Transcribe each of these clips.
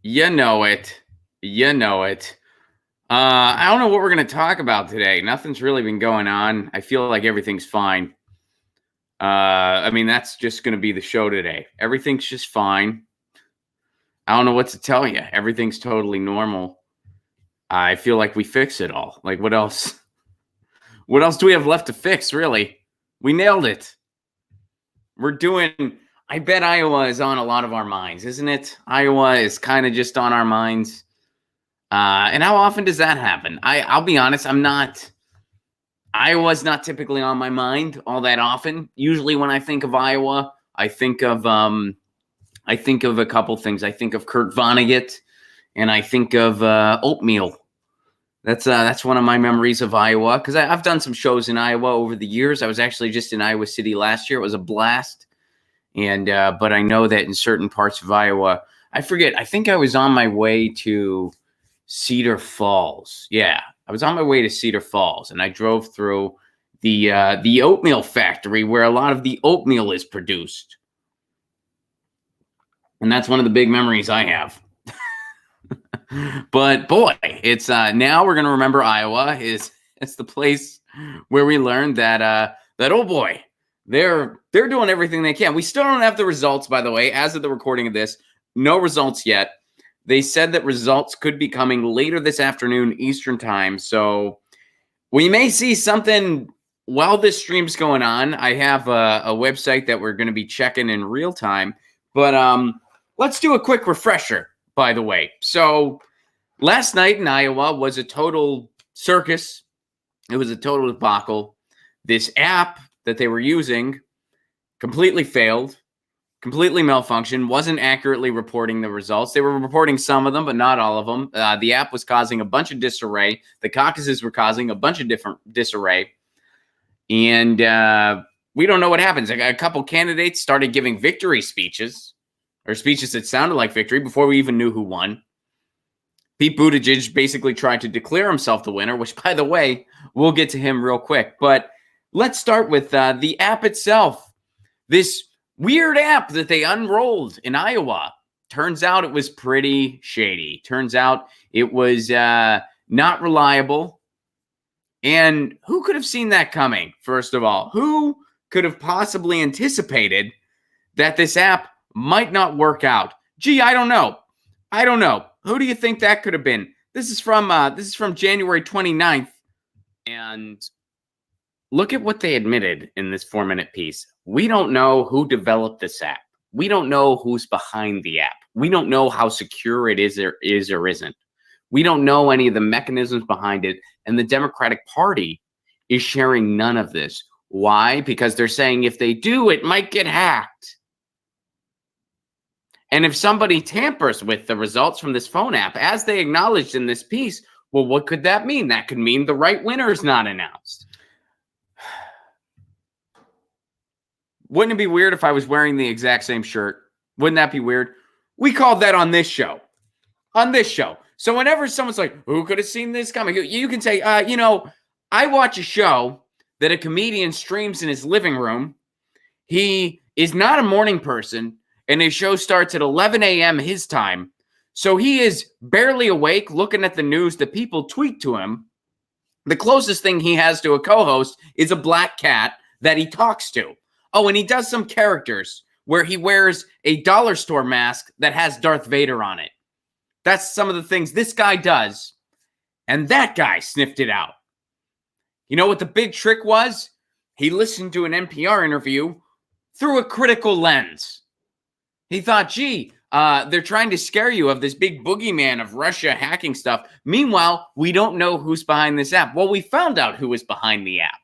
You know it. You know it. I don't know what we're going to talk about today. Nothing's really been going on. I feel like everything's fine. That's just going to be the show today. Everything's just fine. I don't know what to tell you. Everything's totally normal. I feel like we fix it all. Like, what else? What else do we have left to fix, really? We nailed it. I bet Iowa is on a lot of our minds, isn't it? Iowa is kind of just on our minds. And how often does that happen? I'll be honest, Iowa's not typically on my mind all that often. Usually when I think of Iowa, I think of a couple things. I think of Kurt Vonnegut, and I think of oatmeal. That's one of my memories of Iowa, because I've done some shows in Iowa over the years. I was actually just in Iowa City last year. It was a blast. And but I know that in certain parts of Iowa, I forget. I think I was on my way to Cedar Falls. Yeah, I was on my way to Cedar Falls, and I drove through the oatmeal factory where a lot of the oatmeal is produced. And that's one of the big memories I have. But boy, it's now we're gonna remember Iowa is the place where we learned that oh boy, they're doing everything they can. We still don't have the results, by the way, as of the recording of this. No results yet. They said that results could be coming later this afternoon Eastern time, so we may see something while this stream's going on. I have a website that we're going to be checking in real time, but let's do a quick refresher, by the way. So last night in Iowa was a total circus. It was a total debacle. This app that they were using completely failed, completely malfunctioned, wasn't accurately reporting the results. They were reporting some of them, but not all of them. The app was causing a bunch of disarray. The caucuses were causing a bunch of different disarray. And we don't know what happens. A couple candidates started giving victory speeches, or speeches that sounded like victory, before we even knew who won. Pete Buttigieg basically tried to declare himself the winner, which, by the way, we'll get to him real quick. But let's start with the app itself. This weird app that they unrolled in Iowa. Turns out it was pretty shady. Turns out it was not reliable. And who could have seen that coming, first of all? Who could have possibly anticipated that this app might not work out? Gee, I don't know. Who do you think that could have been? This is from January 29th. And look at what they admitted in this 4-minute piece. We don't know who developed this app. We don't know who's behind the app. We don't know how secure it is or isn't. We don't know any of the mechanisms behind it. And the Democratic Party is sharing none of this. Why? Because they're saying if they do, it might get hacked. And if somebody tampers with the results from this phone app, as they acknowledged in this piece, well, what could that mean? That could mean the right winner is not announced. Wouldn't it be weird if I was wearing the exact same shirt? Wouldn't that be weird? We called that on this show. On this show. So whenever someone's like, who could have seen this coming? You can say, I watch a show that a comedian streams in his living room. He is not a morning person, and his show starts at 11 a.m. his time. So he is barely awake looking at the news that people tweet to him. The closest thing he has to a co-host is a black cat that he talks to. Oh, and he does some characters where he wears a dollar store mask that has Darth Vader on it. That's some of the things this guy does. And that guy sniffed it out. You know what the big trick was? He listened to an NPR interview through a critical lens. He thought, gee, they're trying to scare you of this big boogeyman of Russia hacking stuff. Meanwhile, we don't know who's behind this app. Well, we found out who was behind the app.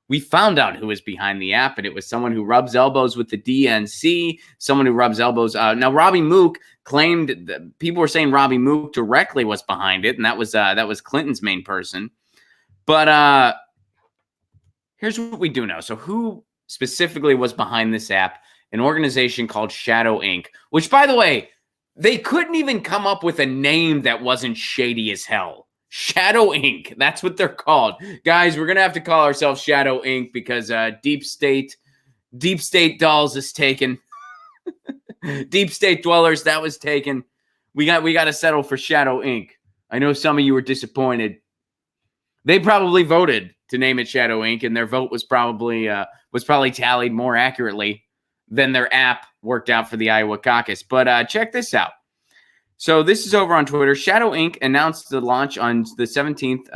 And it was someone who rubs elbows with the DNC, someone who rubs elbows. Now, Robbie Mook claimed that people were saying Robbie Mook directly was behind it, and that was Clinton's main person. But here's what we do know. So who specifically was behind this app? An organization called Shadow Inc., which, by the way, they couldn't even come up with a name that wasn't shady as hell. Shadow Inc. That's what they're called. Guys, we're going to have to call ourselves Shadow Inc. because Deep State Dolls is taken. Deep state dwellers, that was taken. We got to settle for Shadow Inc. I know some of you were disappointed. They probably voted to name it Shadow Inc., and their vote was probably tallied more accurately than their app worked out for the Iowa caucus. But check this out. So this is over on Twitter. Shadow Inc. announced the launch on the 17th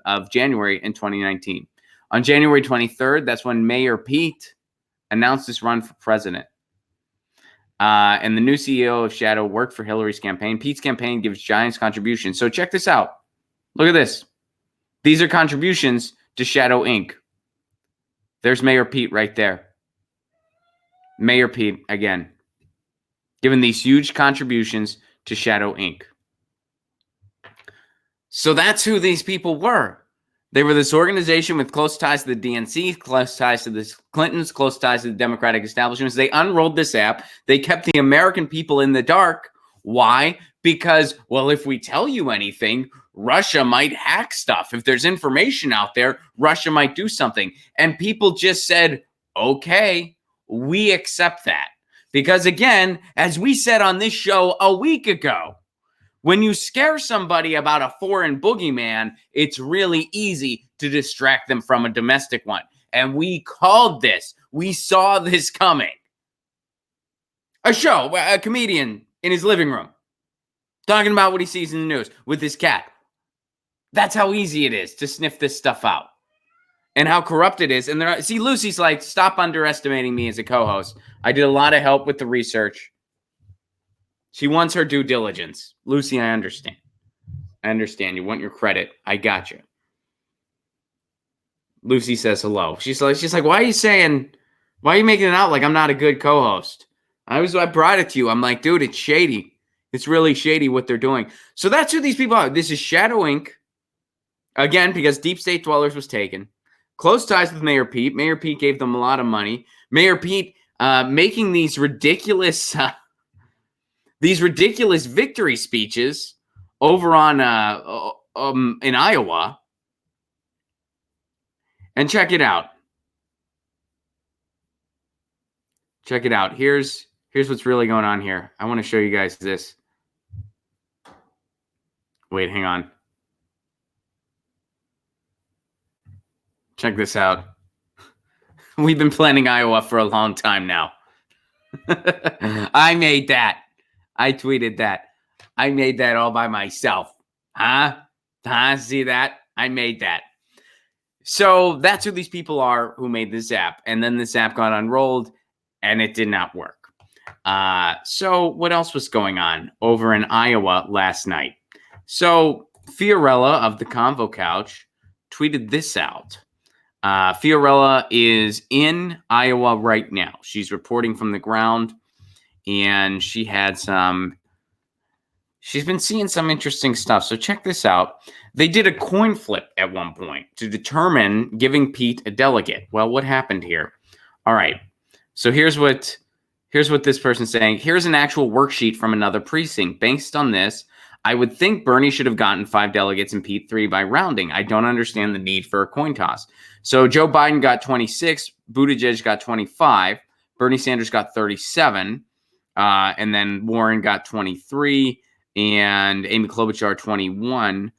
of January in 2019. On January 23rd, that's when Mayor Pete announced his run for president. And the new CEO of Shadow worked for Hillary's campaign. Pete's campaign gives giants contributions. So check this out. Look at this. These are contributions to Shadow Inc. There's Mayor Pete right there. Mayor Pete, again, giving these huge contributions to Shadow Inc. So that's who these people were. They were this organization with close ties to the DNC, close ties to the Clintons, close ties to the Democratic establishments. They unrolled this app. They kept the American people in the dark. Why? Because, well, if we tell you anything, Russia might hack stuff. If there's information out there, Russia might do something. And people just said, okay, we accept that. Because again, as we said on this show a week ago, when you scare somebody about a foreign boogeyman, it's really easy to distract them from a domestic one. And we called this. We saw this coming. A comedian in his living room, talking about what he sees in the news with his cat. That's how easy it is to sniff this stuff out. And how corrupt it is. And see, Lucy's like, stop underestimating me as a co-host. I did a lot of help with the research. She wants her due diligence. Lucy, I understand. I understand. You want your credit. I got you. Lucy says hello. She's like, why are you making it out like I'm not a good co-host? I brought it to you. I'm like, dude, it's shady. It's really shady what they're doing. So that's who these people are. This is Shadow Inc. Again, because Deep State Dwellers was taken. Close ties with Mayor Pete. Mayor Pete gave them a lot of money. Mayor Pete making these ridiculous victory speeches over on in Iowa. And check it out. Check it out. Here's what's really going on here. I want to show you guys this. Wait, hang on. Check this out. We've been planning Iowa for a long time now. I made that. I tweeted that. I made that all by myself. Huh? See that? I made that. So that's who these people are who made this app. And then this app got unrolled and it did not work. So what else was going on over in Iowa last night? So Fiorella of the Convo Couch tweeted this out. Fiorella is in Iowa right now. She's reporting from the ground, and she's been seeing some interesting stuff. So check this out. They did a coin flip at one point to determine giving Pete a delegate. Well, what happened here? All right. So here's what this person's saying. Here's an actual worksheet from another precinct. Based on this, I would think Bernie should have gotten 5 delegates and Pete 3 by rounding. I don't understand the need for a coin toss. So Joe Biden got 26, Buttigieg got 25, Bernie Sanders got 37, and then Warren got 23, and Amy Klobuchar 21.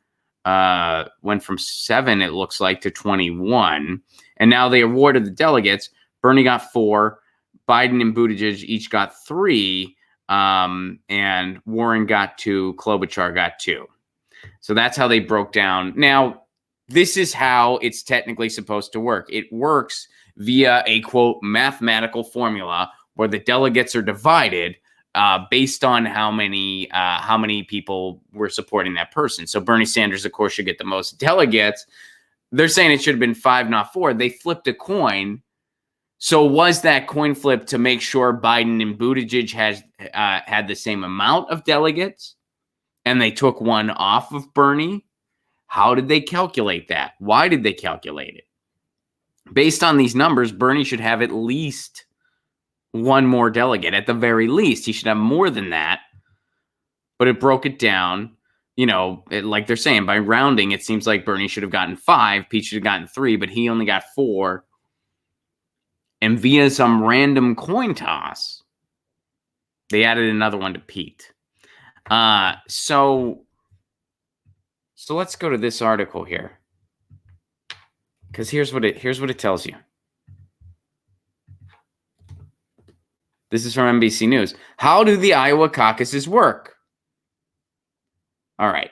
Went from 7, it looks like, to 21. And now they awarded the delegates. Bernie got 4, Biden and Buttigieg each got 3, and Warren got 2, Klobuchar got 2. So that's how they broke down. Now, this is how it's technically supposed to work. It works via a, quote, mathematical formula where the delegates are divided based on how many people were supporting that person. So Bernie Sanders, of course, should get the most delegates. They're saying it should have been 5, not 4. They flipped a coin. So was that coin flip to make sure Biden and Buttigieg had the same amount of delegates, and they took one off of Bernie? How did they calculate that? Why did they calculate it? Based on these numbers, Bernie should have at least one more delegate. At the very least, he should have more than that. But it broke it down. You know, like they're saying, by rounding, it seems like Bernie should have gotten 5, Pete should have gotten 3, but he only got 4. And via some random coin toss, They added another one to Pete. So let's go to this article here, because here's what it tells you. This is from NBC News. How do the Iowa caucuses work? All right.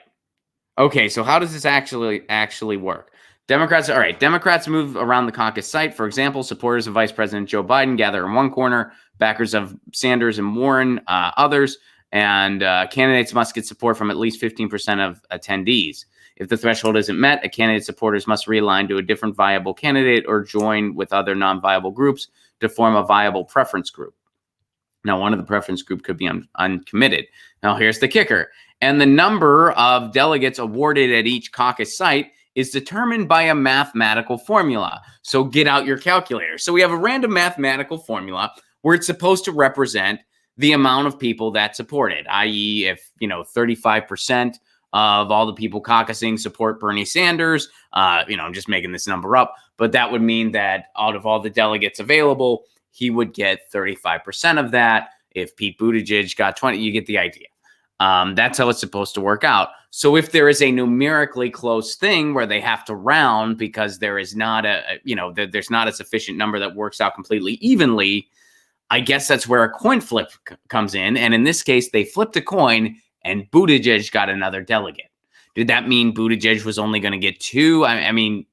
Okay, so how does this actually work? Democrats move around the caucus site. For example, supporters of Vice President Joe Biden gather in one corner, backers of Sanders and Warren others, and candidates must get support from at least 15% of attendees. If the threshold isn't met, a candidate's supporters must realign to a different viable candidate or join with other non-viable groups to form a viable preference group. Now, one of the preference group could be uncommitted. Now, here's the kicker. And the number of delegates awarded at each caucus site is determined by a mathematical formula. So get out your calculator. So we have a random mathematical formula where it's supposed to represent the amount of people that support it, i.e. if, 35% of all the people caucusing support Bernie Sanders, I'm just making this number up, but that would mean that out of all the delegates available, he would get 35% of that. If Pete Buttigieg got 20, you get the idea. That's how it's supposed to work out. So if there is a numerically close thing where they have to round because there is not there's not a sufficient number that works out completely evenly, I guess that's where a coin flip comes in. And in this case, they flipped a coin and Buttigieg got another delegate. Did that mean Buttigieg was only going to get 2? I mean,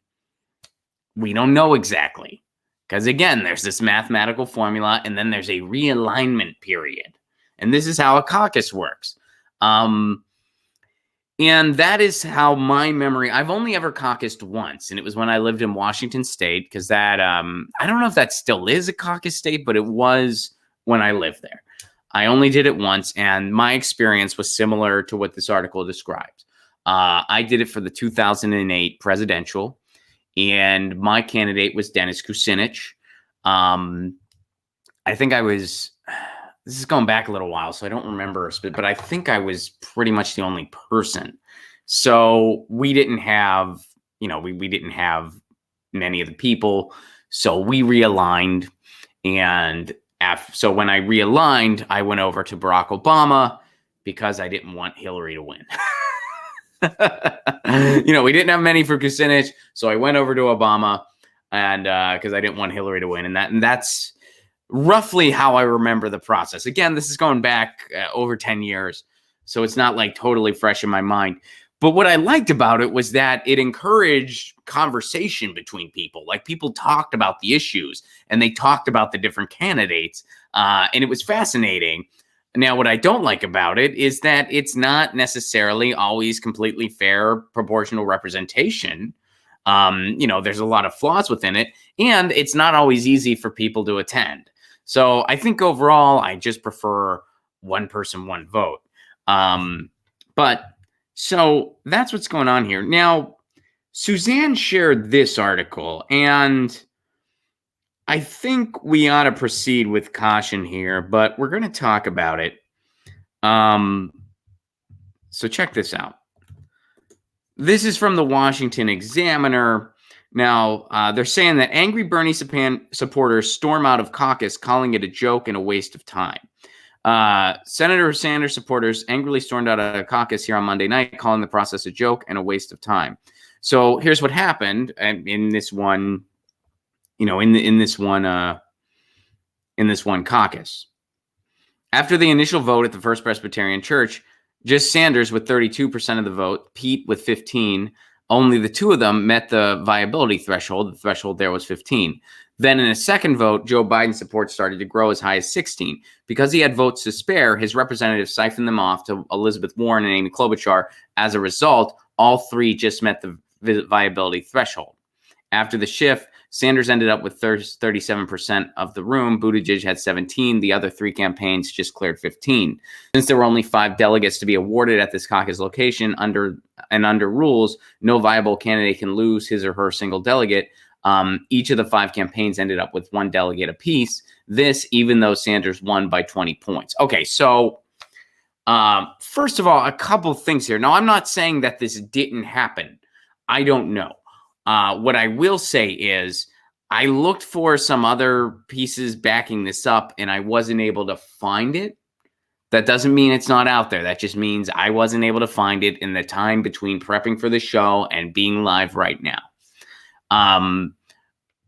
we don't know exactly. Because again, there's this mathematical formula and then there's a realignment period. And this is how a caucus works. And that is how my memory, I've only ever caucused once, and it was when I lived in Washington State, because that, I don't know if that still is a caucus state, but it was when I lived there. I only did it once, and my experience was similar to what this article describes. I did it for the 2008 presidential, and my candidate was Dennis Kucinich. I think this is going back a little while, so I don't remember, but I think I was pretty much the only person. So we didn't have, we didn't have many of the people. So we realigned. And so when I realigned, I went over to Barack Obama because I didn't want Hillary to win. We didn't have many for Kucinich. So I went over to Obama and because I didn't want Hillary to win. And that's roughly how I remember the process. Again, this is going back over 10 years, so it's not like totally fresh in my mind. But what I liked about it was that it encouraged conversation between people. Like, people talked about the issues and they talked about the different candidates, and it was fascinating. Now, what I don't like about it is that it's not necessarily always completely fair proportional representation. There's a lot of flaws within it, and it's not always easy for people to attend. So I think overall, I just prefer one person, one vote. So that's what's going on here. Now, Suzanne shared this article, and I think we ought to proceed with caution here, but we're going to talk about it. So check this out. This is from the Washington Examiner. Now, they're saying that angry Bernie supporters storm out of caucus, calling it a joke and a waste of time. Senator Sanders supporters angrily stormed out of a caucus here on Monday night, calling the process a joke and a waste of time. So here's what happened in this one, in this one caucus. After the initial vote at the First Presbyterian Church, just Sanders with 32% of the vote, Pete with 15%. Only the two of them met the viability threshold. The threshold there was 15. Then in a second vote, Joe Biden's support started to grow as high as 16. Because he had votes to spare, his representatives siphoned them off to Elizabeth Warren and Amy Klobuchar. As a result, all three just met the viability threshold. After the shift, Sanders ended up with 37% of the room. Buttigieg had 17. The other three campaigns just cleared 15. Since there were only 5 delegates to be awarded at this caucus location, under rules, no viable candidate can lose his or her single delegate. Each of the 5 campaigns ended up with 1 delegate apiece. This, even though Sanders won by 20 points. Okay, so first of all, a couple things here. Now, I'm not saying that this didn't happen. I don't know. What I will say is I looked for some other pieces backing this up, and I wasn't able to find it. That doesn't mean it's not out there. That just means I wasn't able to find it in the time between prepping for the show and being live right now.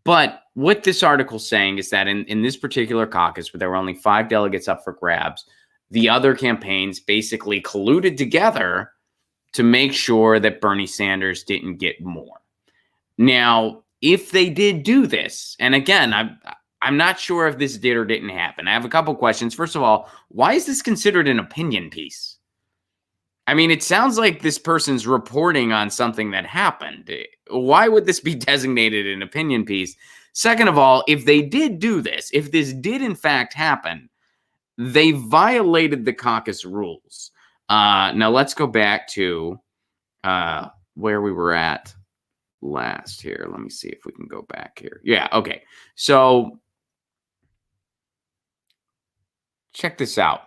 But what this article's saying is that in this particular caucus, where there were only 5 delegates up for grabs, the other campaigns basically colluded together to make sure that Bernie Sanders didn't get more. Now, if they did do this, and again, I'm not sure if this did or didn't happen. I have a couple questions. First of all, why is this considered an opinion piece? I mean, it sounds like this person's reporting on something that happened. Why would this be designated an opinion piece? Second of all, if they did do this, if this did in fact happen, they violated the caucus rules. Now let's go back to where we were at last here. Let me see if we can go back here. Yeah, okay. So check this out.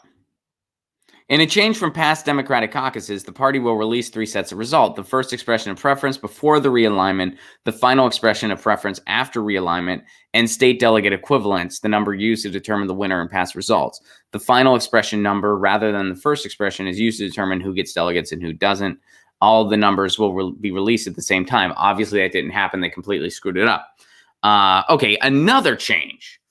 In a change from past Democratic caucuses, the party will release 3 sets of results. The first expression of preference before the realignment, the final expression of preference after realignment, and state delegate equivalents, the number used to determine the winner in past results. The final expression number, rather than the first expression, is used to determine who gets delegates and who doesn't. All the numbers will be released at the same time. Obviously, that didn't happen. They completely screwed it up. Okay, another change.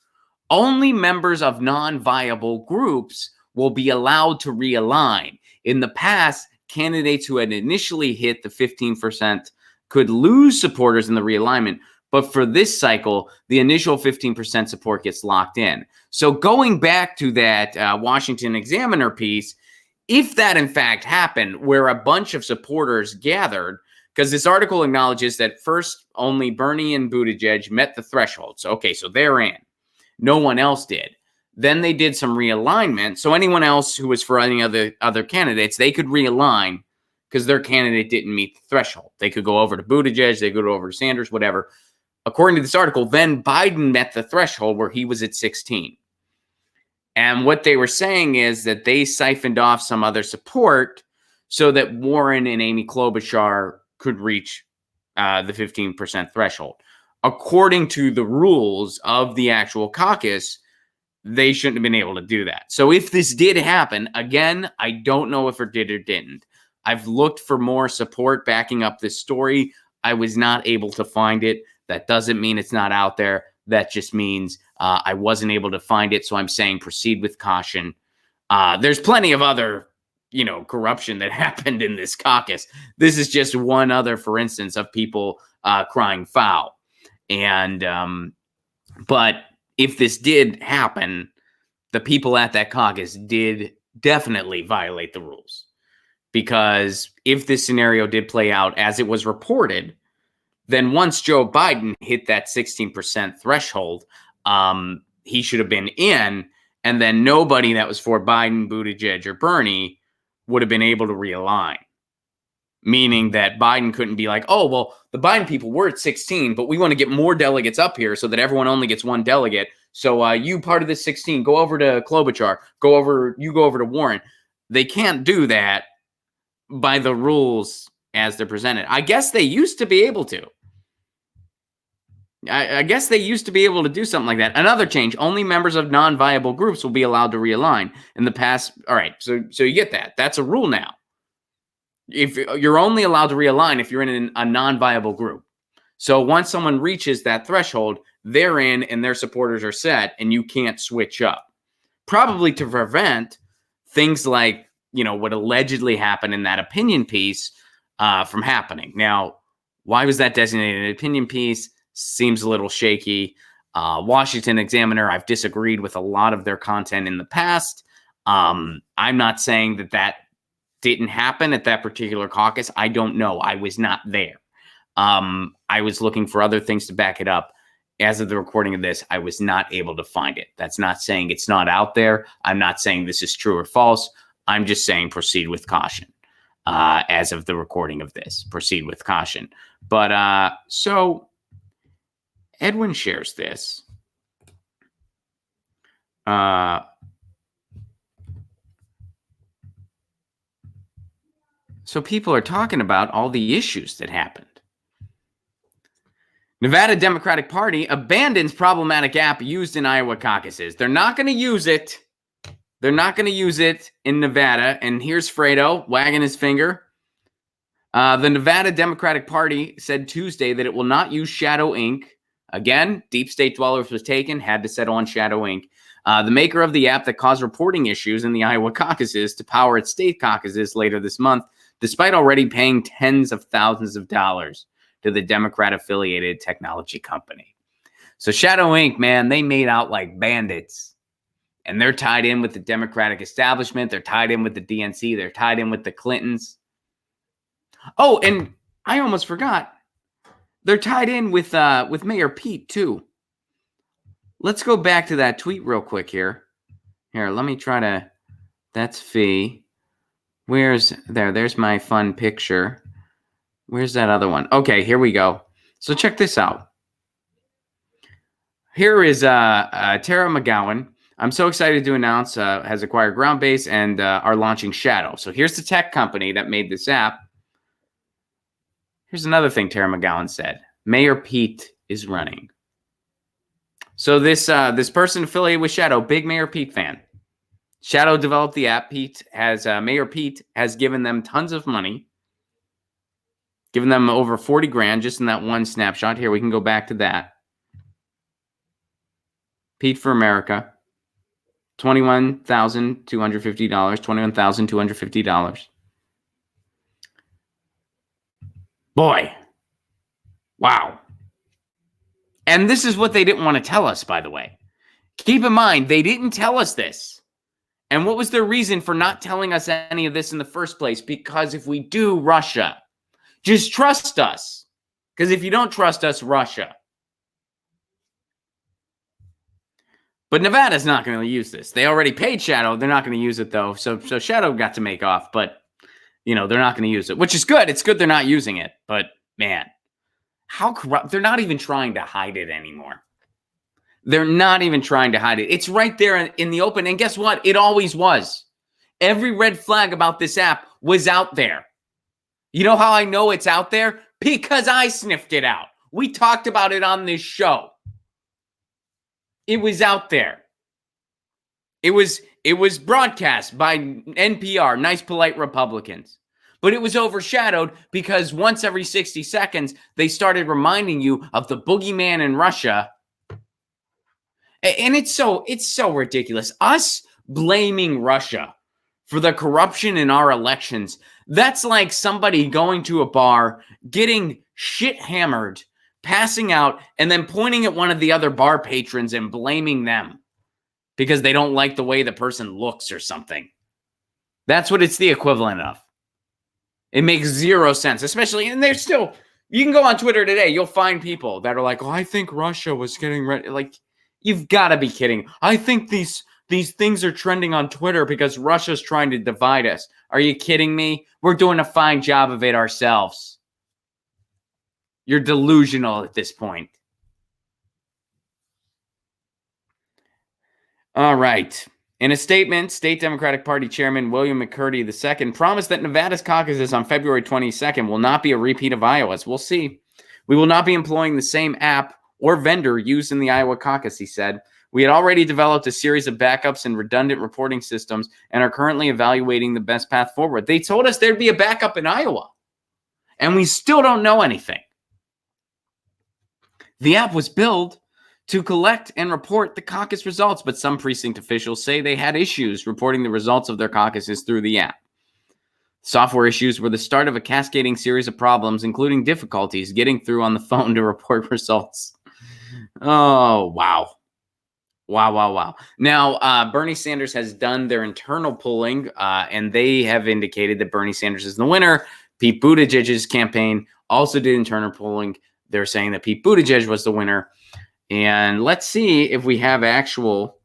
Only members of non-viable groups will be allowed to realign. In the past, candidates who had initially hit the 15% could lose supporters in the realignment, but for this cycle, the initial 15% support gets locked in. So going back to that Washington Examiner piece, if that in fact happened, where a bunch of supporters gathered, because this article acknowledges that first only Bernie and Buttigieg met the threshold. So, okay, so they're in. No one else did. Then they did some realignment. So anyone else who was for any other candidates, they could realign because their candidate didn't meet the threshold. They could go over to Buttigieg, they could go over to Sanders, whatever. According to this article, then Biden met the threshold where he was at 16. And what they were saying is that they siphoned off some other support so that Warren and Amy Klobuchar could reach the 15% threshold. According to the rules of the actual caucus, they shouldn't have been able to do that. So if this did happen, again, I don't know if it did or didn't. I've looked for more support backing up this story. I was not able to find it. That doesn't mean it's not out there. That just means I wasn't able to find it. So I'm saying proceed with caution. There's plenty of other, corruption that happened in this caucus. This is just one other, for instance, of people crying foul. And, but if this did happen, the people at that caucus did definitely violate the rules. Because if this scenario did play out as it was reported, then once Joe Biden hit that 16% threshold, he should have been in, and then nobody that was for Biden, Buttigieg, or Bernie would have been able to realign. Meaning that Biden couldn't be like, oh, well, the Biden people were at 16, but we want to get more delegates up here so that everyone only gets one delegate. So you part of this 16, go over to Klobuchar, you go over to Warren. They can't do that by the rules as they're presented. I guess they used to be able to. I guess they used to be able to do something like that. Another change, only members of non-viable groups will be allowed to realign. In the past, all right, so you get that. That's a rule now. If you're only allowed to realign if you're in a non-viable group. So once someone reaches that threshold, they're in and their supporters are set, and you can't switch up. Probably to prevent things like, what allegedly happened in that opinion piece from happening. Now, why was that designated an opinion piece? Seems a little shaky. Washington Examiner, I've disagreed with a lot of their content in the past. I'm not saying that didn't happen at that particular caucus. I don't know. I was not there. I was looking for other things to back it up. As of the recording of this, I was not able to find it. That's not saying it's not out there. I'm not saying this is true or false. I'm just saying proceed with caution. As of the recording of this, proceed with caution. But so Edwin shares this. So people are talking about all the issues that happened. Nevada Democratic Party abandons problematic app used in Iowa caucuses. They're not going to use it. They're not going to use it in Nevada. And here's Fredo wagging his finger. The Nevada Democratic Party said Tuesday that it will not use Shadow Inc. Again, deep state dwellers was taken, had to settle on Shadow Inc. The maker of the app that caused reporting issues in the Iowa caucuses to power its state caucuses later this month, despite already paying tens of thousands of dollars to the Democrat-affiliated technology company. So Shadow Inc., man, they made out like bandits. And they're tied in with the Democratic establishment. They're tied in with the DNC. They're tied in with the Clintons. Oh, and I almost forgot. They're tied in with Mayor Pete, too. Let's go back to that tweet real quick here. Here, let me try to... That's Fee. Where's... There's my fun picture. Where's that other one? Okay, here we go. So check this out. Here is Tara McGowan. I'm so excited to announce has acquired Groundbase and are launching Shadow. So here's the tech company that made this app. Here's another thing Tara McGowan said. Mayor Pete is running. So this person affiliated with Shadow, big Mayor Pete fan. Shadow developed the app. Mayor Pete has given them tons of money. Given them over 40 grand just in that one snapshot. Here, we can go back to that. Pete for America. $21,250. $21,250. Boy. Wow. And this is what they didn't want to tell us, by the way. Keep in mind, they didn't tell us this. And what was their reason for not telling us any of this in the first place? Because if we do, Russia. Just trust us. Because if you don't trust us, Russia. But Nevada's not going to use this. They already paid Shadow. They're not going to use it, though. So Shadow got to make off. But, they're not going to use it. Which is good. It's good they're not using it. But, man, how corrupt. They're not even trying to hide it anymore. They're not even trying to hide it. It's right there in the open. And guess what? It always was. Every red flag about this app was out there. You know how I know it's out there? Because I sniffed it out. We talked about it on this show. It was out there. It was broadcast by NPR, nice, polite Republicans. But it was overshadowed because once every 60 seconds, they started reminding you of the boogeyman in Russia. And it's so ridiculous. Us blaming Russia for the corruption in our elections, that's like somebody going to a bar, getting shit hammered, passing out, and then pointing at one of the other bar patrons and blaming them because they don't like the way the person looks or something. That's what it's the equivalent of. It makes zero sense, especially, and they're still, you can go on Twitter today, you'll find people that are like, oh, I think Russia was getting ready. Like, you've got to be kidding. I think these things are trending on Twitter because Russia's trying to divide us. Are you kidding me? We're doing a fine job of it ourselves. You're delusional at this point. All right. In a statement, State Democratic Party Chairman William McCurdy II promised that Nevada's caucuses on February 22nd will not be a repeat of Iowa's. We'll see. We will not be employing the same app or vendor used in the Iowa caucus, he said. We had already developed a series of backups and redundant reporting systems and are currently evaluating the best path forward. They told us there'd be a backup in Iowa, and we still don't know anything. The app was built to collect and report the caucus results, but some precinct officials say they had issues reporting the results of their caucuses through the app. Software issues were the start of a cascading series of problems, including difficulties getting through on the phone to report results. Oh, wow. Wow. Now, Bernie Sanders has done their internal polling, and they have indicated that Bernie Sanders is the winner. Pete Buttigieg's campaign also did internal polling. They're saying that Pete Buttigieg was the winner. And let's see if we have actual.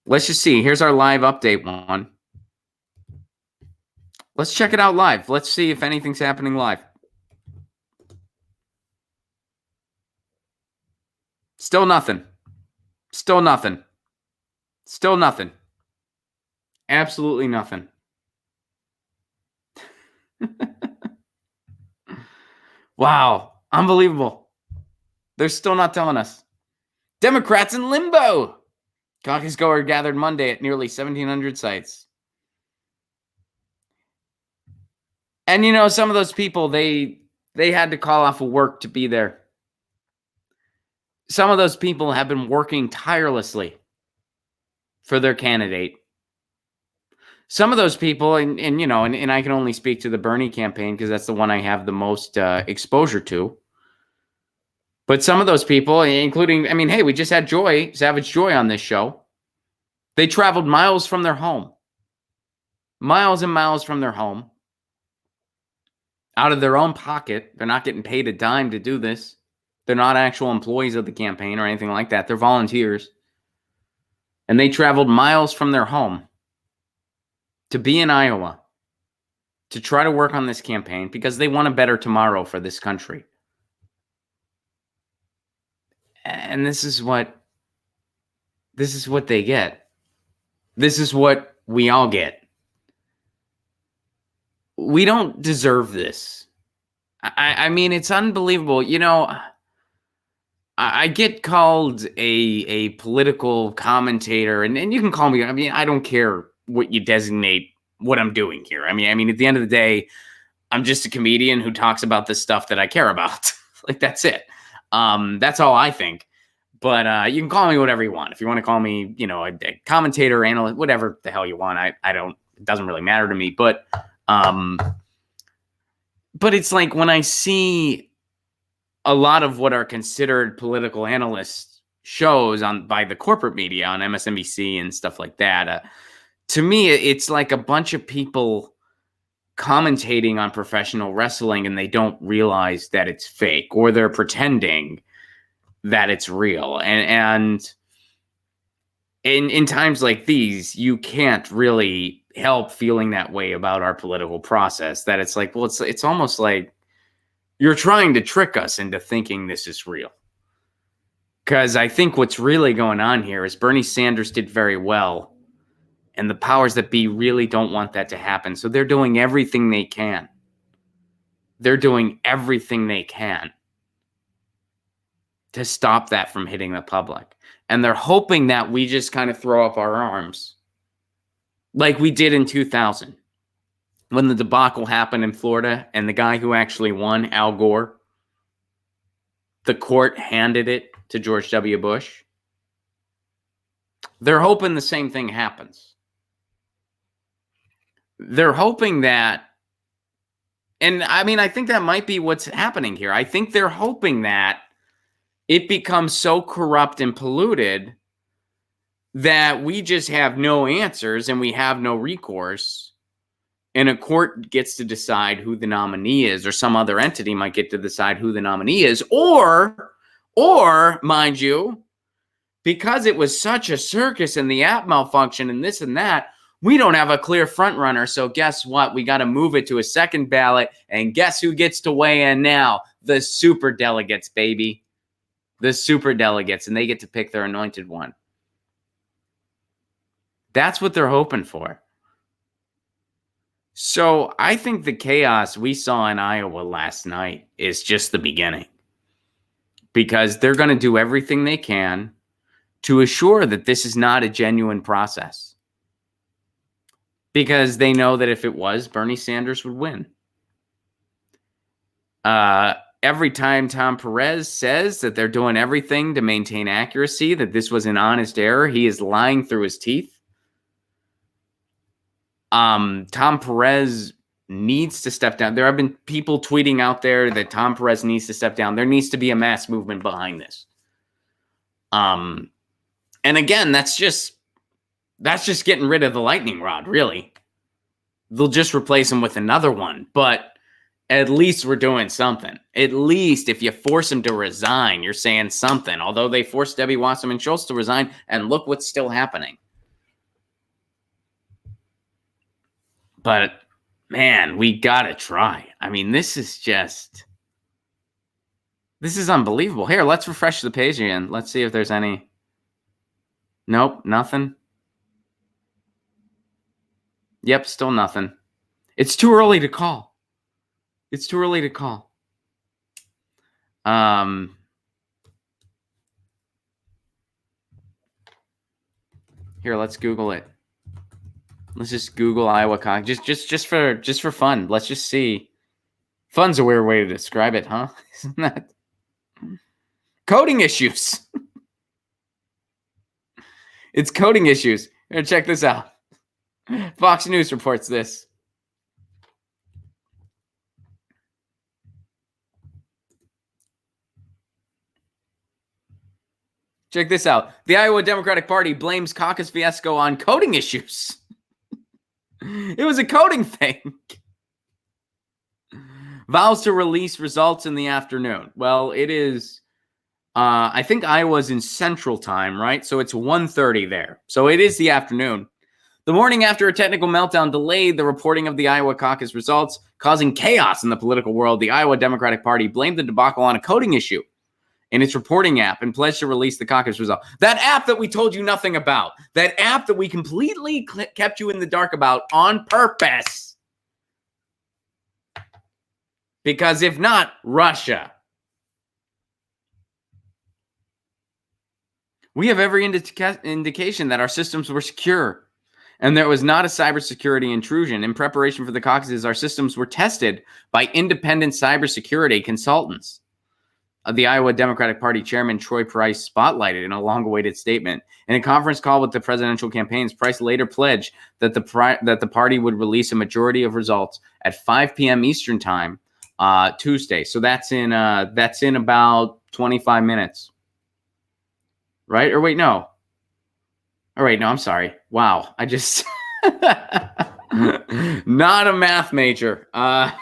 Let's just see. Here's our live update one. Let's check it out live. Let's see if anything's happening live. Still nothing. Still nothing. Still nothing. Absolutely nothing. Wow. Unbelievable. They're still not telling us. Democrats in limbo. Caucus goer gathered Monday at nearly 1,700 sites. And, some of those people, they had to call off of work to be there. Some of those people have been working tirelessly for their candidate. Some of those people, and I can only speak to the Bernie campaign because that's the one I have the most exposure to. But some of those people, including, hey, we just had Savage Joy on this show. They traveled miles from their home. Miles and miles from their home. Out of their own pocket. They're not getting paid a dime to do this. They're not actual employees of the campaign or anything like that. They're volunteers. And they traveled miles from their home to be in Iowa to try to work on this campaign because they want a better tomorrow for this country. And this is what they get. This is what we all get. We don't deserve this. I mean, it's unbelievable. I get called a political commentator, and you can call me. I don't care what you designate what I'm doing here. At the end of the day, I'm just a comedian who talks about the stuff that I care about. Like, that's it. That's all I think. But you can call me whatever you want. If you want to call me, a commentator, analyst, whatever the hell you want. I don't. It doesn't really matter to me. But it's like when I see a lot of what are considered political analyst shows by the corporate media on MSNBC and stuff like that, to me, it's like a bunch of people commentating on professional wrestling and they don't realize that it's fake, or they're pretending that it's real. And in times like these, you can't really help feeling that way about our political process, that it's like, well, it's almost like you're trying to trick us into thinking this is real. Because I think what's really going on here is Bernie Sanders did very well, and the powers that be really don't want that to happen. So they're doing everything they can. They're doing everything they can to stop that from hitting the public. And they're hoping that we just kind of throw up our arms like we did in 2000 when the debacle happened in Florida and the guy who actually won, Al Gore, the court handed it to George W. Bush. They're hoping the same thing happens. They're hoping that, and I think that might be what's happening here. I think they're hoping that it becomes so corrupt and polluted that we just have no answers and we have no recourse, and a court gets to decide who the nominee is, or some other entity might get to decide who the nominee is, or mind you, because it was such a circus and the app malfunction and this and that, we don't have a clear front runner. So guess what? We got to move it to a second ballot, and guess who gets to weigh in now? The super delegates, baby. The super delegates, and they get to pick their anointed one. That's what they're hoping for. So I think the chaos we saw in Iowa last night is just the beginning, because they're going to do everything they can to assure that this is not a genuine process, because they know that if it was, Bernie Sanders would win. Every time Tom Perez says that they're doing everything to maintain accuracy, that this was an honest error, he is lying through his teeth. Tom Perez needs to step down. There have been people tweeting out there that Tom Perez needs to step down. There needs to be a mass movement behind this. And again, that's just getting rid of the lightning rod, really. They'll just replace him with another one, but at least we're doing something. At least if you force him to resign, you're saying something. Although they forced Debbie Wasserman Schultz to resign, and look what's still happening. But man, we gotta try. This is unbelievable. Here, let's refresh the page again. Let's see if there's any. Nope, nothing. Yep, still nothing. It's too early to call. It's too early to call. Here, let's Google it. Let's just Google Iowa caucus. Just for fun. Let's just see. Fun's a weird way to describe it, huh? Isn't that coding issues? It's coding issues. Here, check this out. Fox News reports this. Check this out. The Iowa Democratic Party blames caucus fiasco on coding issues. It was a coding thing. Vows to release results in the afternoon. Well, it is, I think Iowa's in Central Time, right? So it's 1:30 there. So it is the afternoon. The morning after a technical meltdown delayed the reporting of the Iowa caucus results, causing chaos in the political world, the Iowa Democratic Party blamed the debacle on a coding issue in its reporting app and pledged to release the caucus result. That app that we told you nothing about. That app that we completely kept you in the dark about on purpose. Because if not, Russia. We have every indication that our systems were secure and there was not a cybersecurity intrusion. In preparation for the caucuses, our systems were tested by independent cybersecurity consultants. The Iowa Democratic Party chairman Troy Price spotlighted in a long-awaited statement. In a conference call with the presidential campaigns, Price later pledged that the party would release a majority of results at 5 p.m. Eastern Time Tuesday. So that's in about 25 minutes. Right? Or wait, no. All right, no, I'm sorry. Wow, I just not a math major. I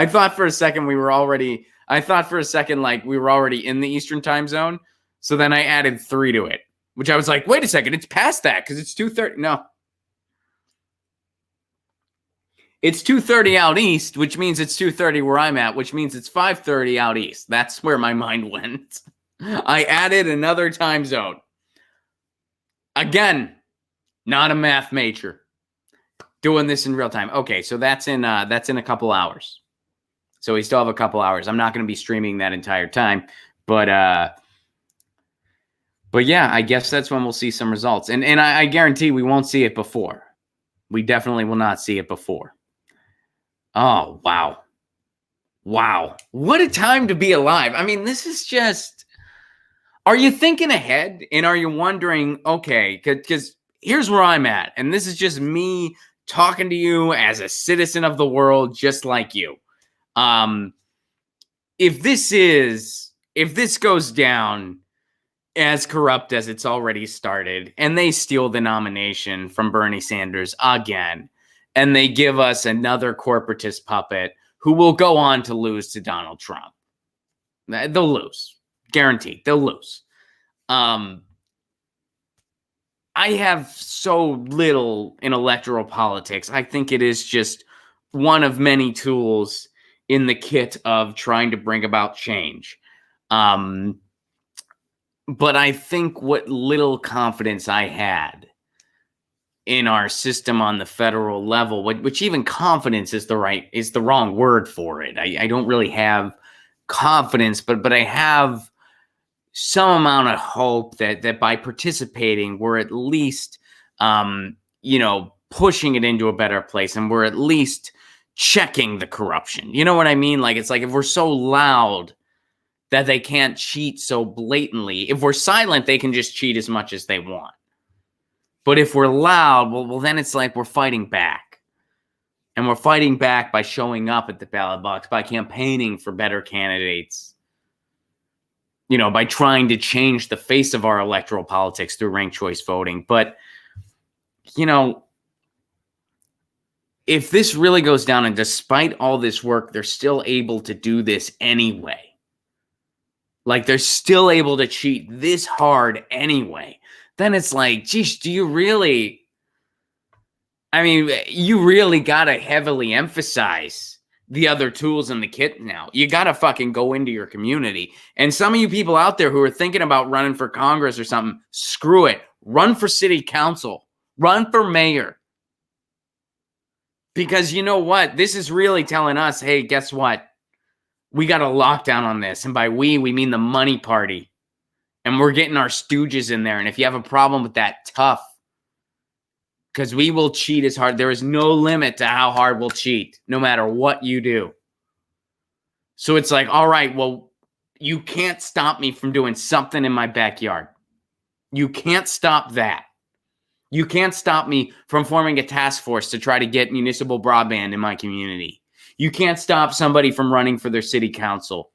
thought for a second we were already. I thought for a second like we were already in the Eastern Time Zone. So then I added 3 to it, which I was like, wait a second, it's past that because it's 2:30. No, it's 2:30 out east, which means it's 2:30 where I'm at, which means it's 5:30 out east. That's where my mind went. I added another time zone. Again, not a math major. Doing this in real time. Okay, so that's in a couple hours. So we still have a couple hours. I'm not going to be streaming that entire time, but yeah, I guess that's when we'll see some results. And I guarantee we won't see it before. We definitely will not see it before. Oh, wow. Wow. What a time to be alive. I mean, this is just... Are you thinking ahead and are you wondering, okay, because here's where I'm at, and this is just me talking to you as a citizen of the world, just like you. If this goes down as corrupt as it's already started, and they steal the nomination from Bernie Sanders again, and they give us another corporatist puppet who will go on to lose to Donald Trump, they'll lose. Guaranteed, they'll lose. I have so little in electoral politics. I think it is just one of many tools in the kit of trying to bring about change. But I think what little confidence I had in our system on the federal level, which even confidence is the wrong word for it. I don't really have confidence, but I have some amount of hope that by participating, we're at least, pushing it into a better place, and we're at least checking the corruption. You know what I mean? Like, it's like if we're so loud that they can't cheat so blatantly, if we're silent, they can just cheat as much as they want. But if we're loud, well, then it's like we're fighting back. And we're fighting back by showing up at the ballot box, by campaigning for better candidates, by trying to change the face of our electoral politics through ranked choice voting. But, if this really goes down and despite all this work, they're still able to do this anyway. Like, they're still able to cheat this hard anyway. Then it's like, geez, do you really... I mean, you really got to heavily emphasize the other tools in the kit now. You got to fucking go into your community. And some of you people out there who are thinking about running for Congress or something, screw it. Run for city council. Run for mayor. Because you know what? This is really telling us, hey, guess what? We got a lockdown on this. And by we mean the money party. And we're getting our stooges in there. And if you have a problem with that, tough. Because we will cheat as hard. There is no limit to how hard we'll cheat, no matter what you do. So it's like, all right, well, you can't stop me from doing something in my backyard. You can't stop that. You can't stop me from forming a task force to try to get municipal broadband in my community. You can't stop somebody from running for their city council.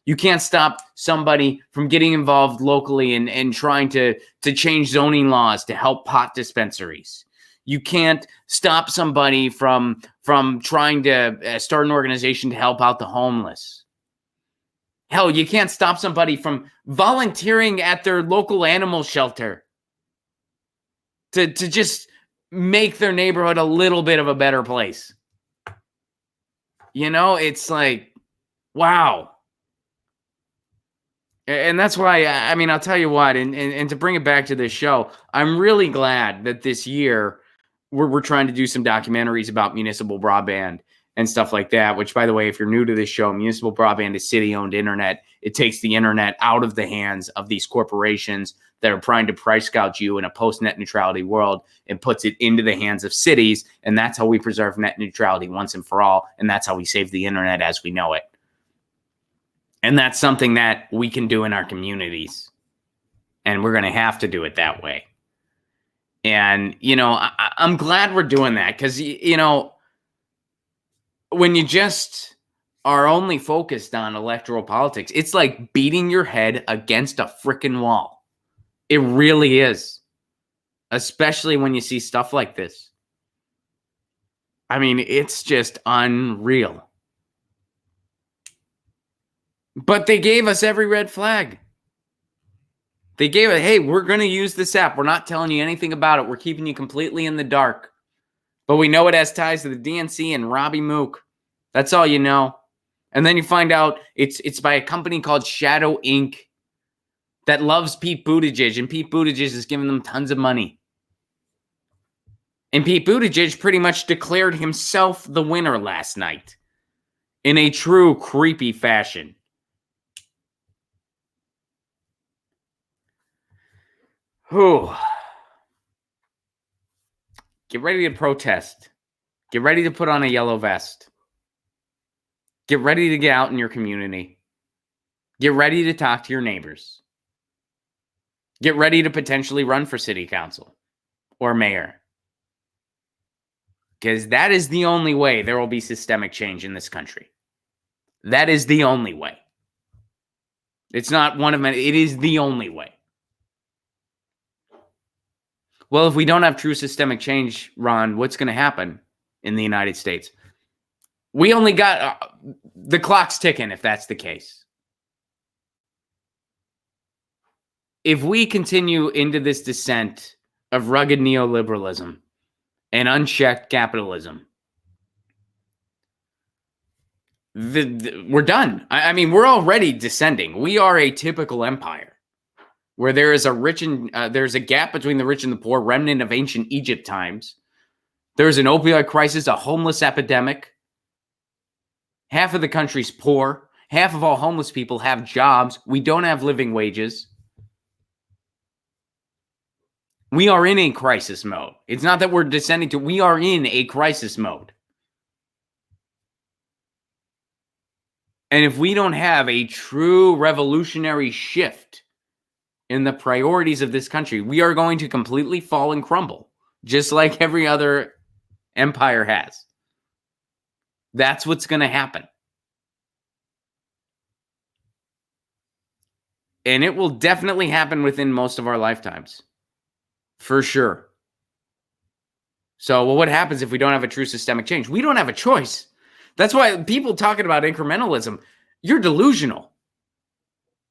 You can't stop somebody from getting involved locally and trying to change zoning laws to help pot dispensaries. You can't stop somebody from trying to start an organization to help out the homeless. Hell, you can't stop somebody from volunteering at their local animal shelter to just make their neighborhood a little bit of a better place. You know, it's like, wow. And that's why, I mean, I'll tell you what, and to bring it back to this show, I'm really glad that this year we're trying to do some documentaries about municipal broadband and stuff like that, which, by the way, if you're new to this show, municipal broadband is city-owned internet. It takes the internet out of the hands of these corporations that are trying to price gouge you in a post-net neutrality world and puts it into the hands of cities, and that's how we preserve net neutrality once and for all, and that's how we save the internet as we know it. And that's something that we can do in our communities, and we're going to have to do it that way. And, you know, I'm glad we're doing that because, you know, when you just are only focused on electoral politics, it's like beating your head against a freaking wall. It really is, especially when you see stuff like this. I mean, it's just unreal. But they gave us every red flag. They gave it, hey, we're going to use this app. We're not telling you anything about it. We're keeping you completely in the dark. But we know it has ties to the DNC and Robbie Mook. That's all you know. And then you find out it's by a company called Shadow Inc. that loves Pete Buttigieg, and Pete Buttigieg is giving them tons of money. And Pete Buttigieg pretty much declared himself the winner last night in a true creepy fashion. Whew. Get ready to protest. Get ready to put on a yellow vest. Get ready to get out in your community. Get ready to talk to your neighbors. Get ready to potentially run for city council or mayor. Because that is the only way there will be systemic change in this country. That is the only way. It's not one of many. It is the only way. Well, if we don't have true systemic change, Ron, what's going to happen in the United States? We only got the clock's ticking if that's the case. If we continue into this descent of rugged neoliberalism and unchecked capitalism, we're done. I mean, we're already descending. We are a typical empire where there is there's a gap between the rich and the poor, remnant of ancient Egypt times. There's an opioid crisis, a homeless epidemic. Half of the country's poor. Half of all homeless people have jobs. We don't have living wages. We are in a crisis mode. It's not that we're descending to, we are in a crisis mode. And if we don't have a true revolutionary shift in the priorities of this country, we are going to completely fall and crumble, just like every other empire has. That's what's going to happen. And it will definitely happen within most of our lifetimes. For sure. So, well, what happens if we don't have a true systemic change? We don't have a choice. That's why people talking about incrementalism, you're delusional.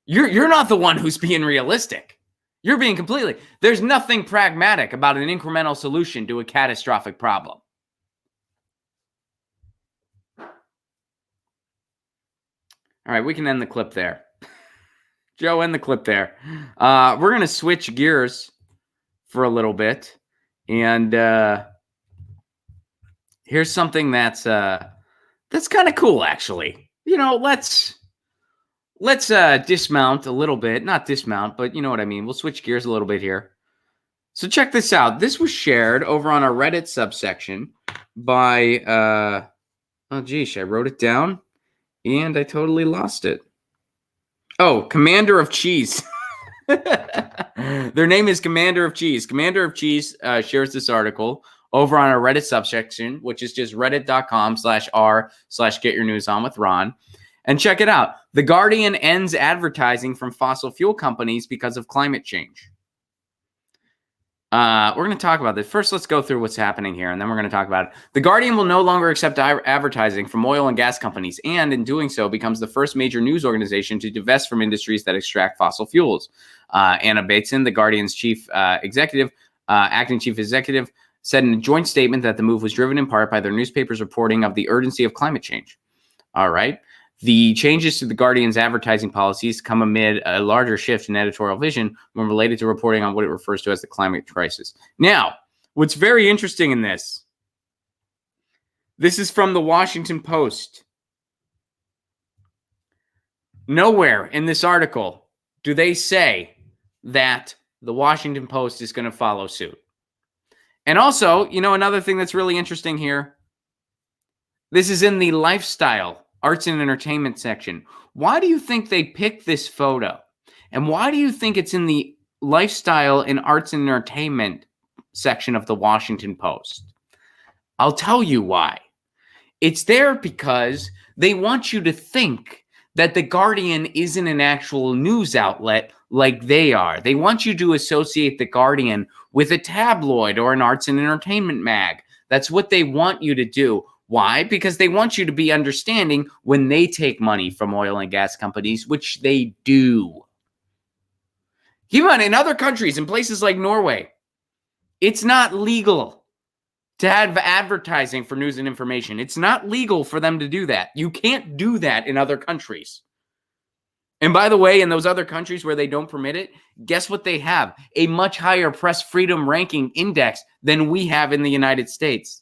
You're not the one who's being realistic. You're being completely. There's nothing pragmatic about an incremental solution to a catastrophic problem. All right, we can end the clip there. Joe, end the clip there. We're going to switch gears for a little bit. And here's something that's kind of cool, actually. You know, let's let's dismount a little bit. Not dismount, but you know what I mean. We'll switch gears a little bit here. So check this out. This was shared over on our Reddit subsection by, oh, geez, I wrote it down and I totally lost it. Oh, Commander of Cheese. Their name is Commander of Cheese. Commander of Cheese shares this article over on our Reddit subsection, which is just reddit.com/r/GetYourNewsOnWithRon. And check it out. The Guardian ends advertising from fossil fuel companies because of climate change. We're going to talk about this. First, let's go through what's happening here, and then we're going to talk about it. The Guardian will no longer accept advertising from oil and gas companies, and in doing so, becomes the first major news organization to divest from industries that extract fossil fuels. Anna Bateson, the Guardian's acting chief executive, said in a joint statement that the move was driven in part by their newspaper's reporting of the urgency of climate change. All right. The changes to the Guardian's advertising policies come amid a larger shift in editorial vision when related to reporting on what it refers to as the climate crisis. Now, what's very interesting in this is from the Washington Post. Nowhere in this article do they say that the Washington Post is going to follow suit. And also, another thing that's really interesting here, this is in the lifestyle, arts and entertainment section. Why do you think they picked this photo? And why do you think it's in the lifestyle and arts and entertainment section of the Washington Post? I'll tell you why. It's there because they want you to think that the Guardian isn't an actual news outlet like they are. They want you to associate the Guardian with a tabloid or an arts and entertainment mag. That's what they want you to do. Why? Because they want you to be understanding when they take money from oil and gas companies, which they do. Keep in mind, in other countries, in places like Norway, it's not legal to have advertising for news and information. It's not legal for them to do that. You can't do that in other countries. And by the way, in those other countries where they don't permit it, guess what they have? A much higher press freedom ranking index than we have in the United States.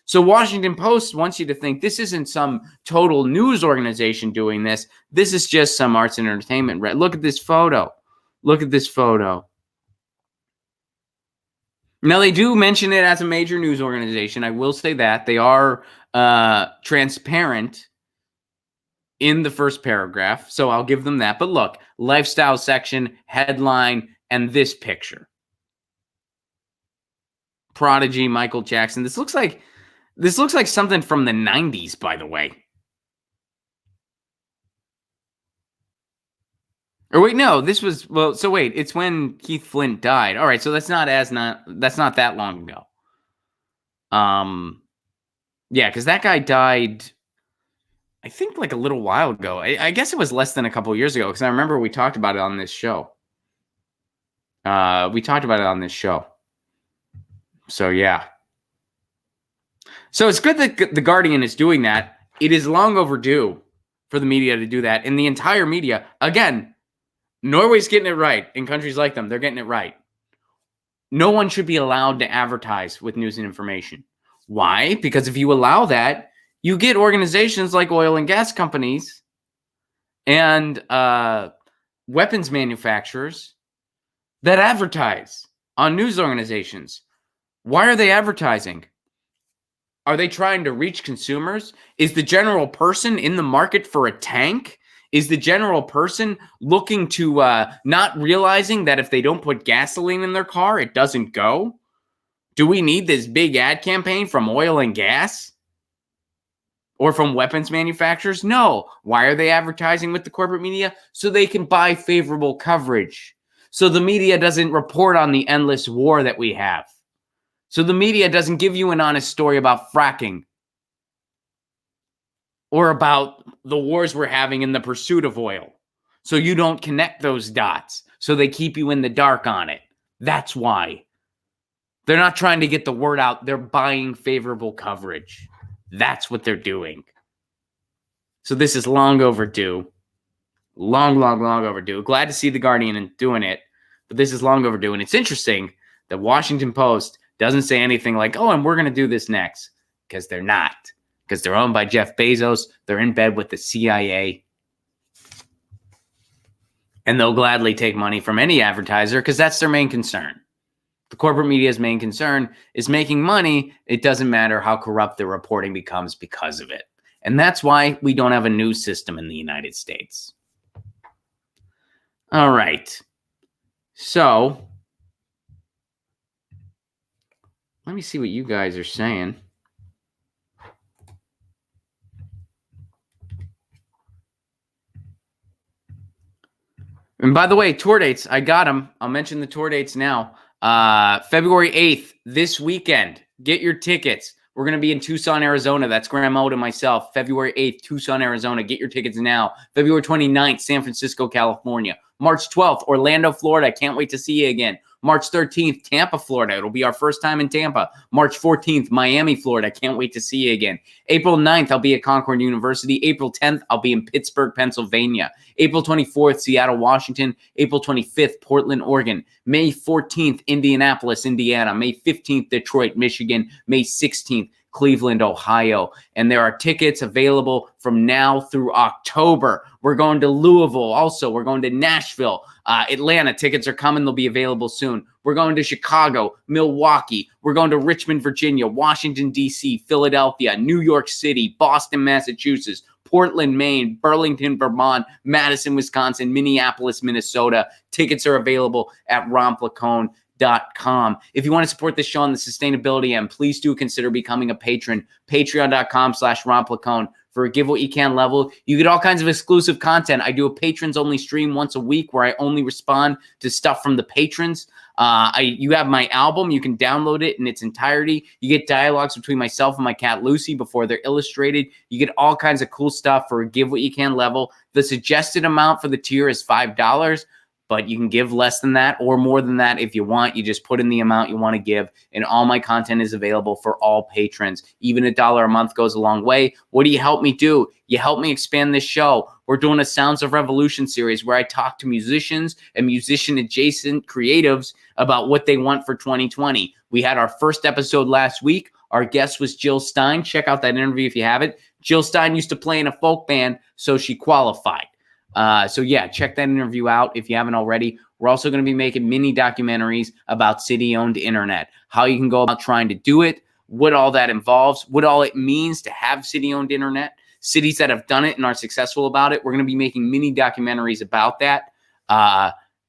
So Washington Post wants you to think this isn't some total news organization doing this. This is just some arts and entertainment. Look at this photo. Look at this photo. Now, they do mention it as a major news organization. I will say that. They are transparent in the first paragraph, so I'll give them that. But look, lifestyle section, headline, and this picture. Prodigy, Michael Jackson. This looks like something from the 90s, by the way. Or wait, no, this was, well, so wait, it's when Keith Flint died. All right, so that's not that long ago. Yeah, because that guy died, I think, like a little while ago. I guess it was less than a couple years ago, because I remember we talked about it on this show. So, yeah. So it's good that the Guardian is doing that. It is long overdue for the media to do that. And the entire media, again, Norway's getting it right. In countries like them, they're getting it right. No one should be allowed to advertise with news and information. Why? Because if you allow that, you get organizations like oil and gas companies and weapons manufacturers that advertise on news organizations. Why are they advertising? Are they trying to reach consumers? Is the general person in the market for a tank? Is the general person looking to not realizing that if they don't put gasoline in their car, it doesn't go? Do we need this big ad campaign from oil and gas? Or from weapons manufacturers? No. Why are they advertising with the corporate media? So they can buy favorable coverage. So the media doesn't report on the endless war that we have. So the media doesn't give you an honest story about fracking or about the wars we're having in the pursuit of oil. So you don't connect those dots. So they keep you in the dark on it. That's why. They're not trying to get the word out. They're buying favorable coverage. That's what they're doing. So this is long overdue. Long overdue. Glad to see the Guardian doing it. But this is long overdue. And it's interesting that Washington Post doesn't say anything like, oh, and we're going to do this next. Because they're not. Because they're owned by Jeff Bezos. They're in bed with the CIA. And they'll gladly take money from any advertiser because that's their main concern. The corporate media's main concern is making money. It doesn't matter how corrupt the reporting becomes because of it. And that's why we don't have a news system in the United States. All right. So let me see what you guys are saying. And by the way, tour dates, I got them. I'll mention the tour dates now. February 8th, this weekend. Get your tickets. We're going to be in Tucson, Arizona. That's Grandma and myself. February 8th, Tucson, Arizona. Get your tickets now. February 29th, San Francisco, California. March 12th, Orlando, Florida. Can't wait to see you again. March 13th, Tampa, Florida. It'll be our first time in Tampa. March 14th, Miami, Florida. Can't wait to see you again. April 9th, I'll be at Concord University. April 10th, I'll be in Pittsburgh, Pennsylvania. April 24th, Seattle, Washington. April 25th, Portland, Oregon. May 14th, Indianapolis, Indiana. May 15th, Detroit, Michigan. May 16th, Cleveland, Ohio. And there are tickets available from now through October. We're going to Louisville also. We're going to Nashville. Atlanta, tickets are coming. They'll be available soon. We're going to Chicago, Milwaukee. We're going to Richmond, Virginia, Washington, D.C., Philadelphia, New York City, Boston, Massachusetts, Portland, Maine, Burlington, Vermont, Madison, Wisconsin, Minneapolis, Minnesota. Tickets are available at romplacone.com. If you want to support this show on the sustainability end, please do consider becoming a patron. Patreon.com/romplacone. For a give what you can level, you get all kinds of exclusive content. I do a patrons only stream once a week where I only respond to stuff from the patrons. You have my album. You can download it in its entirety. You get dialogues between myself and my cat Lucy before they're illustrated. You get all kinds of cool stuff for a give what you can level. The suggested amount for the tier is $5. But you can give less than that or more than that if you want. You just put in the amount you want to give, and all my content is available for all patrons. Even $1 a month goes a long way. What do you help me do? You help me expand this show. We're doing a Sounds of Revolution series where I talk to musicians and musician-adjacent creatives about what they want for 2020. We had our first episode last week. Our guest was Jill Stein. Check out that interview if you haven't. Jill Stein used to play in a folk band, so she qualified. So yeah, check that interview out if you haven't already. We're also going to be making mini documentaries about city-owned internet, how you can go about trying to do it, what all that involves, what all it means to have city-owned internet, cities that have done it and are successful about it. We're going to be making mini documentaries about that,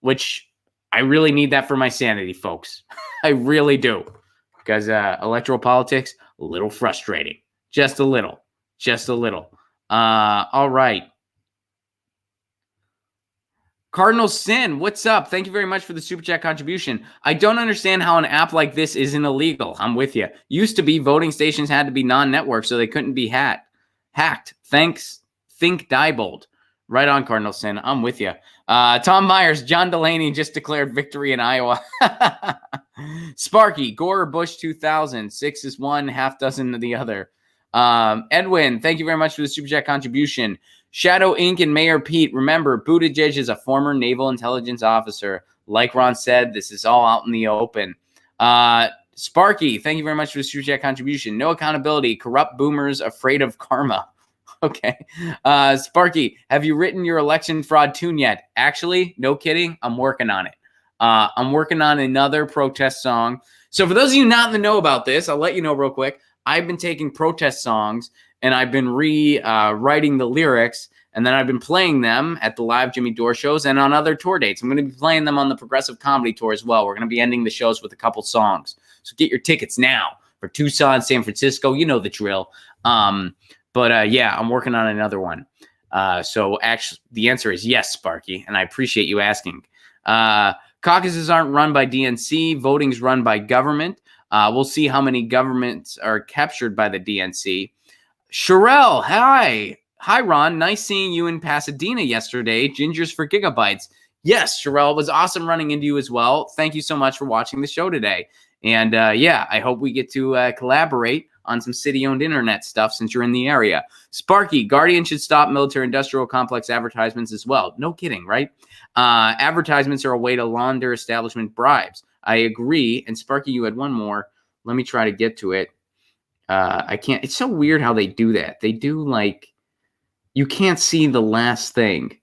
which I really need that for my sanity, folks. I really do, because electoral politics, a little frustrating, just a little. All right. Cardinal Sin, what's up? Thank you very much for the Super Chat contribution. I don't understand how an app like this isn't illegal. I'm with you. Used to be voting stations had to be non-network, so they couldn't be hacked. Thanks, Think Diebold. Right on, Cardinal Sin. I'm with you. Tom Myers, John Delaney just declared victory in Iowa. Sparky, Gore, Bush 2000. 6 is one, half dozen the other. Edwin, thank you very much for the Super Chat contribution. Shadow Inc. and Mayor Pete, remember, Buttigieg is a former naval intelligence officer. Like Ron said, this is all out in the open. Sparky, thank you very much for the Super Chat contribution. No accountability. Corrupt boomers afraid of karma. Okay. Sparky, have you written your election fraud tune yet? Actually, no kidding. I'm working on it. I'm working on another protest song. So for those of you not in the know about this, I'll let you know real quick. I've been taking protest songs and I've been writing the lyrics, and then I've been playing them at the live Jimmy Dore shows and on other tour dates. I'm going to be playing them on the Progressive Comedy Tour as well. We're going to be ending the shows with a couple songs. So get your tickets now for Tucson, San Francisco. You know the drill. Yeah, I'm working on another one. So actually, the answer is yes, Sparky, and I appreciate you asking. Caucuses aren't run by DNC. Voting's run by government. We'll see how many governments are captured by the DNC. Sherelle, hi. Hi, Ron. Nice seeing you in Pasadena yesterday. Gingers for gigabytes. Yes, Sherelle, it was awesome running into you as well. Thank you so much for watching the show today. And yeah, I hope we get to collaborate on some city-owned internet stuff since you're in the area. Sparky, Guardian should stop military-industrial complex advertisements as well. No kidding, right? Advertisements are a way to launder establishment bribes. I agree. And Sparky, you had one more. Let me try to get to it. I can't. It's so weird how they do that. They do like, you can't see the last thing.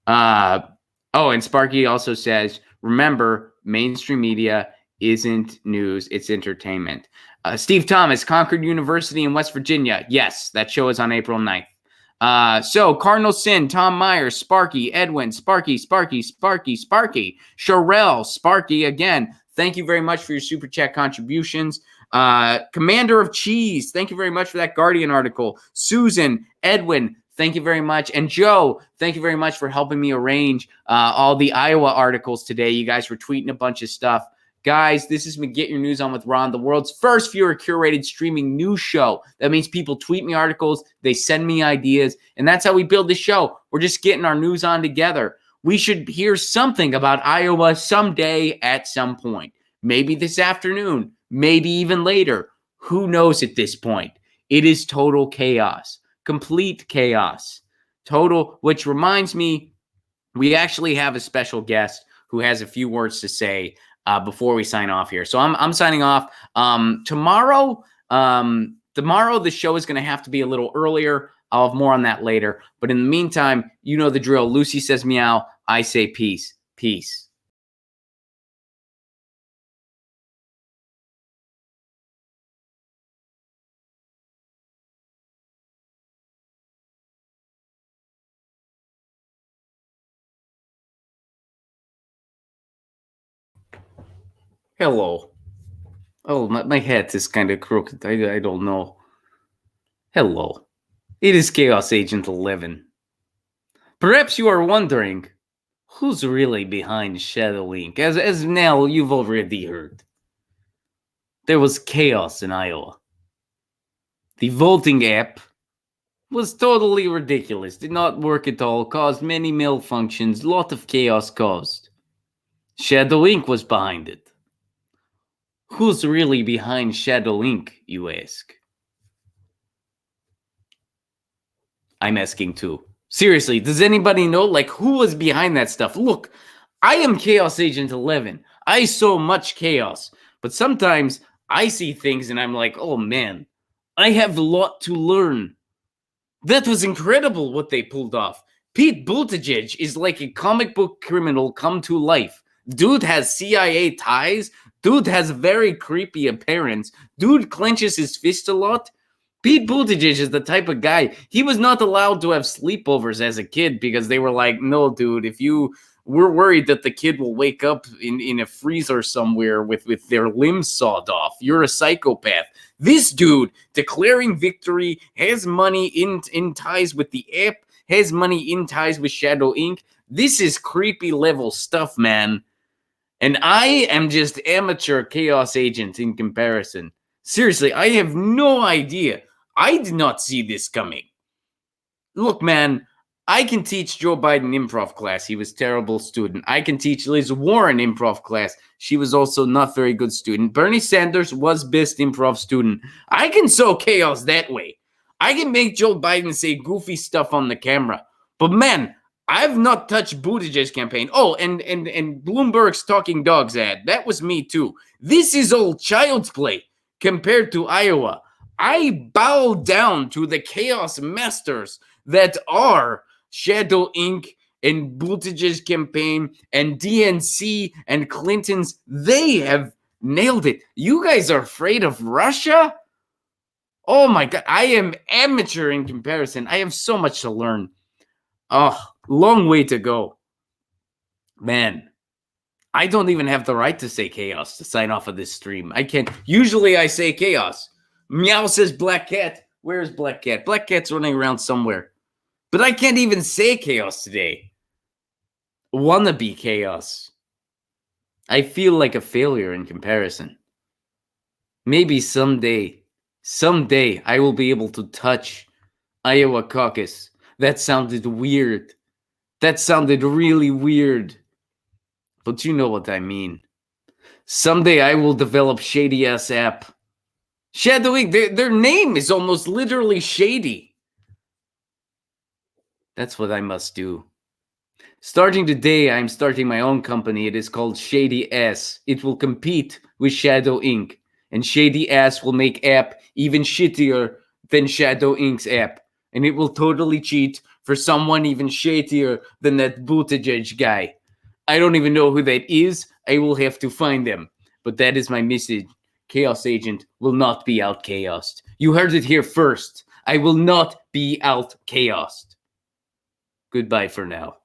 Oh, Oh, and Sparky also says, remember, mainstream media isn't news, it's entertainment. Steve Thomas, Concord University in West Virginia. Yes, that show is on April 9th. So Cardinal Sin, Tom Myers, Sparky, Edwin, Sparky, Sharrell, Sparky again. Thank you very much for your super chat contributions. Commander of Cheese, thank you very much for that Guardian article. Susan, Edwin, thank you very much. And Joe, thank you very much for helping me arrange all the Iowa articles today. You guys were tweeting a bunch of stuff. Guys, this has been Get Your News On with Ron, the world's first viewer-curated streaming news show. That means people tweet me articles, they send me ideas, and that's how we build the show. We're just getting our news on together. We should hear something about Iowa someday at some point. Maybe this afternoon, maybe even later. Who knows at this point? It is total chaos. Complete chaos. Total, which reminds me, we actually have a special guest who has a few words to say before we sign off here. So I'm signing off. Tomorrow the show is going to have to be a little earlier. I'll have more on that later. But in the meantime, you know the drill. Lucy says meow. I say peace. Peace. Hello. Oh, my head is kind of crooked. I don't know. Hello. It is Chaos Agent 11. Perhaps you are wondering, who's really behind Shadow Inc? As now you've already heard. There was chaos in Iowa. The voting app was totally ridiculous, did not work at all, caused many malfunctions, lot of chaos caused. Shadow Inc was behind it. Who's really behind Shadow Inc, you ask? I'm asking too. Seriously, does anybody know, like, who was behind that stuff? Look, I am Chaos Agent 11. I saw much chaos, but sometimes I see things and I'm like, oh man, I have a lot to learn. That was incredible what they pulled off. Pete Buttigieg is like a comic book criminal come to life. Dude has CIA ties. Dude has very creepy appearance. Dude clenches his fist a lot. Pete Buttigieg is the type of guy, he was not allowed to have sleepovers as a kid because they were like, no, dude, we're worried that the kid will wake up in a freezer somewhere with their limbs sawed off. You're a psychopath. This dude declaring victory, has money in ties with the app, has money in ties with Shadow Inc. This is creepy level stuff, man. And I am just amateur Chaos Agent in comparison. Seriously, I have no idea. I did not see this coming. Look, man, I can teach Joe Biden improv class. He was a terrible student. I can teach Liz Warren improv class. She was also not very good student. Bernie Sanders was best improv student. I can sow chaos that way. I can make Joe Biden say goofy stuff on the camera. But man, I've not touched Buttigieg's campaign. Oh, and Bloomberg's talking dogs ad. That was me too. This is all child's play compared to Iowa. I bow down to the chaos masters that are Shadow Inc. and Buttigieg's campaign and DNC and Clinton's. They have nailed it. You guys are afraid of Russia? Oh my God. I am amateur in comparison. I have so much to learn. Oh, long way to go. Man, I don't even have the right to say chaos to sign off of this stream. I can't. Usually I say chaos. Meow says Black Cat. Where's Black Cat? Black Cat's running around somewhere. But I can't even say chaos today. Wannabe chaos. I feel like a failure in comparison. Maybe someday I will be able to touch Iowa Caucus. That sounded weird. That sounded really weird. But you know what I mean. Someday I will develop shady-ass app. Shadow Inc. Their name is almost literally shady. That's what I must do. Starting today, I'm starting my own company. It is called Shady Ass. It will compete with Shadow Inc. And Shady Ass will make app even shittier than Shadow Inc.'s app. And it will totally cheat for someone even shadier than that Buttigieg guy. I don't even know who that is. I will have to find them. But that is my message. Chaos Agent will not be out chaosed. You heard it here first. I will not be out chaosed. Goodbye for now.